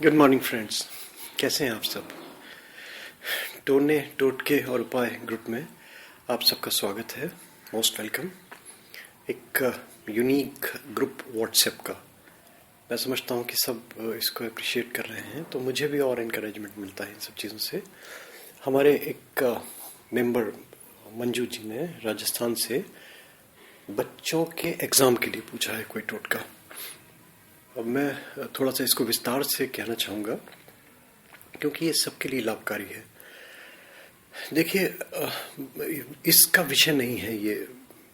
Good morning friends, कैसे हैं आप सब। टोने टोटके और उपाय ग्रुप में आप सबका स्वागत है। Most welcome. एक यूनिक ग्रुप व्हाट्सएप का मैं समझता हूँ कि सब इसको अप्रिशिएट कर रहे हैं, तो मुझे भी और इनकरेजमेंट मिलता है इन सब चीज़ों से। हमारे एक मेंबर मंजू जी ने राजस्थान से बच्चों के एग्ज़ाम के लिए पूछा है कोई टोटका। अब मैं थोड़ा सा इसको विस्तार से कहना चाहूँगा क्योंकि ये सबके लिए लाभकारी है। देखिए, इसका विषय नहीं है ये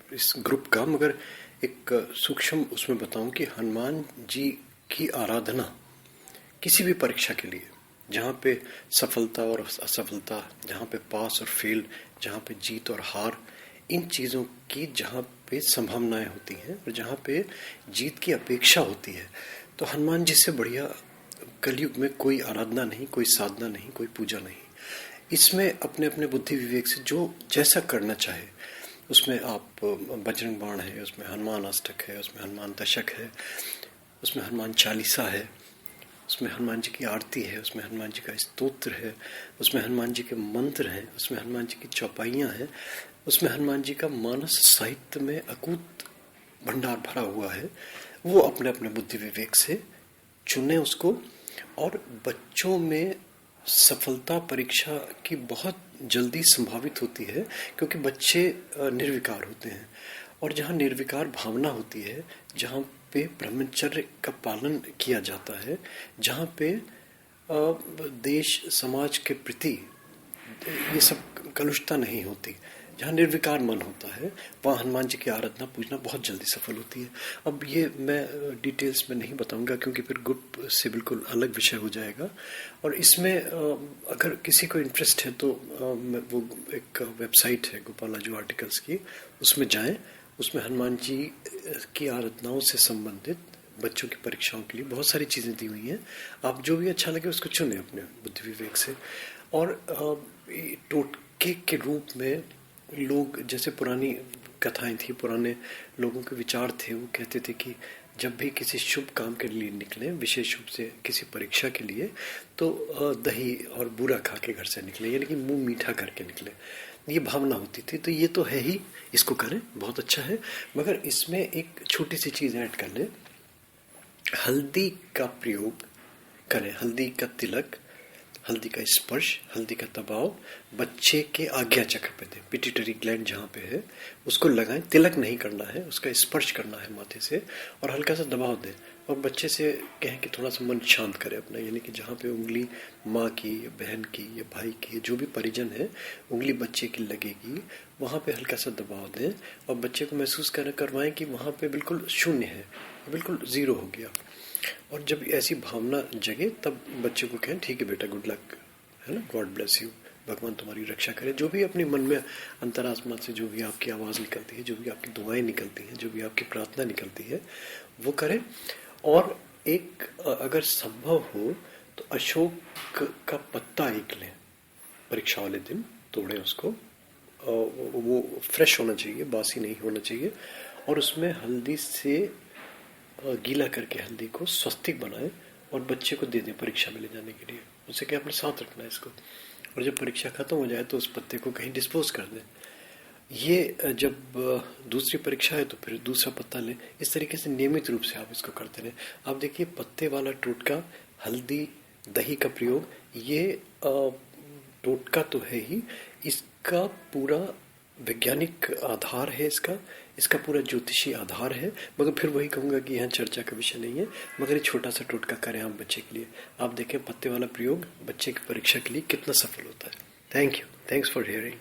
इस ग्रुप का, मगर एक सूक्ष्म उसमें बताऊं कि हनुमान जी की आराधना किसी भी परीक्षा के लिए, जहाँ पे सफलता और असफलता, जहाँ पे पास और फेल, जहाँ पे जीत और हार, इन चीज़ों की जहाँ पे संभावनाएं होती हैं और जहाँ पे जीत की अपेक्षा होती है, तो हनुमान जी से बढ़िया कलयुग में कोई आराधना नहीं, कोई साधना नहीं, कोई पूजा नहीं। इसमें अपने अपने बुद्धि विवेक से जो जैसा करना चाहे, उसमें आप बजरंग बाण है, उसमें हनुमान अष्टक है, उसमें हनुमान दशक है, उसमें हनुमान चालीसा है, उसमें हनुमान जी की आरती है, उसमें हनुमान जी का स्तोत्र है, उसमें हनुमान जी के मंत्र हैं, उसमें हनुमान जी की चौपाइयाँ हैं, उसमें हनुमान जी का मानस साहित्य में अकूत भंडार भरा हुआ है। वो अपने अपने बुद्धि विवेक से चुने उसको। और बच्चों में सफलता परीक्षा की बहुत जल्दी संभावित होती है क्योंकि बच्चे निर्विकार होते हैं, और जहाँ निर्विकार भावना होती है, जहाँ पे ब्रह्मचर्य का पालन किया जाता है, जहाँ पे देश समाज के प्रति ये सब कलुषता नहीं होती, जहाँ निर्विकार मन होता है, वहाँ हनुमान जी की आराधना पूजना बहुत जल्दी सफल होती है। अब ये मैं डिटेल्स में नहीं बताऊंगा क्योंकि फिर ग्रुप से बिल्कुल अलग विषय हो जाएगा। और इसमें अगर किसी को इंटरेस्ट है तो वो एक वेबसाइट है गोपालाजू आर्टिकल्स की, उसमें जाएं। उसमें हनुमान जी की आराधनाओं से संबंधित बच्चों की परीक्षाओं के लिए बहुत सारी चीज़ें दी हुई हैं। आप जो भी अच्छा लगे उसको चुनें अपने बुद्धि विवेक से। और टोटके के रूप में लोग, जैसे पुरानी कथाएं थी, पुराने लोगों के विचार थे, वो कहते थे कि जब भी किसी शुभ काम के लिए निकले, विशेष रूप से किसी परीक्षा के लिए, तो दही और बूरा खा के घर से निकले, यानी कि मुंह मीठा करके निकले, ये भावना होती थी। तो ये तो है ही, इसको करें, बहुत अच्छा है। मगर इसमें एक छोटी सी चीज़ ऐड कर ले, हल्दी का प्रयोग करें, हल्दी का तिलक, हल्दी का स्पर्श, हल्दी का दबाव बच्चे के आज्ञा चक्र पे दें। पिट्यूटरी ग्लैंड जहाँ पे है उसको लगाएं, तिलक नहीं करना है, उसका स्पर्श करना है माथे से, और हल्का सा दबाव दें। और बच्चे से कहें कि थोड़ा सा मन शांत करे अपना, यानी कि जहाँ पे उंगली माँ की या बहन की या भाई की, जो भी परिजन है, उंगली बच्चे की लगेगी, वहाँ पे हल्का सा दबाव दें और बच्चे को महसूस करवाएं कि वहाँ पे बिल्कुल शून्य है, बिल्कुल जीरो हो गया। और जब ऐसी भावना जगे तब बच्चे को कहें ठीक है बेटा, गुड लक, है ना, गॉड ब्लेस यू, भगवान तुम्हारी रक्षा करे। जो भी अपने मन में अंतरात्मा से जो भी आपकी आवाज़ निकलती है, जो भी आपकी दुआएं निकलती हैं, जो भी आपकी प्रार्थना निकलती है, वो करें। और एक अगर संभव हो तो अशोक का पत्ता एक लें, परीक्षा वाले दिन तोड़ें उसको, वो फ्रेश होना चाहिए, बासी नहीं होना चाहिए, और उसमें हल्दी से गीला करके हल्दी को स्वस्तिक बनाएं और बच्चे को दे दें परीक्षा में ले जाने के लिए। उससे क्या, अपने साथ रखना है इसको, और जब परीक्षा खत्म हो जाए तो उस पत्ते को कहीं डिस्पोज कर दें। ये जब दूसरी परीक्षा है तो फिर दूसरा पत्ता लें। इस तरीके से नियमित रूप से आप इसको करते रहें। आप देखिए, पत्ते वाला टोटका, हल्दी दही का प्रयोग, ये टोटका तो है ही, इसका पूरा वैज्ञानिक आधार है, इसका पूरा ज्योतिषी आधार है। मगर फिर वही कहूँगा कि यहाँ चर्चा का विषय नहीं है, मगर ये छोटा सा टोटका करें आप बच्चे के लिए। आप देखें पत्ते वाला प्रयोग बच्चे की परीक्षा के लिए कितना सफल होता है। Thank you, thanks for hearing.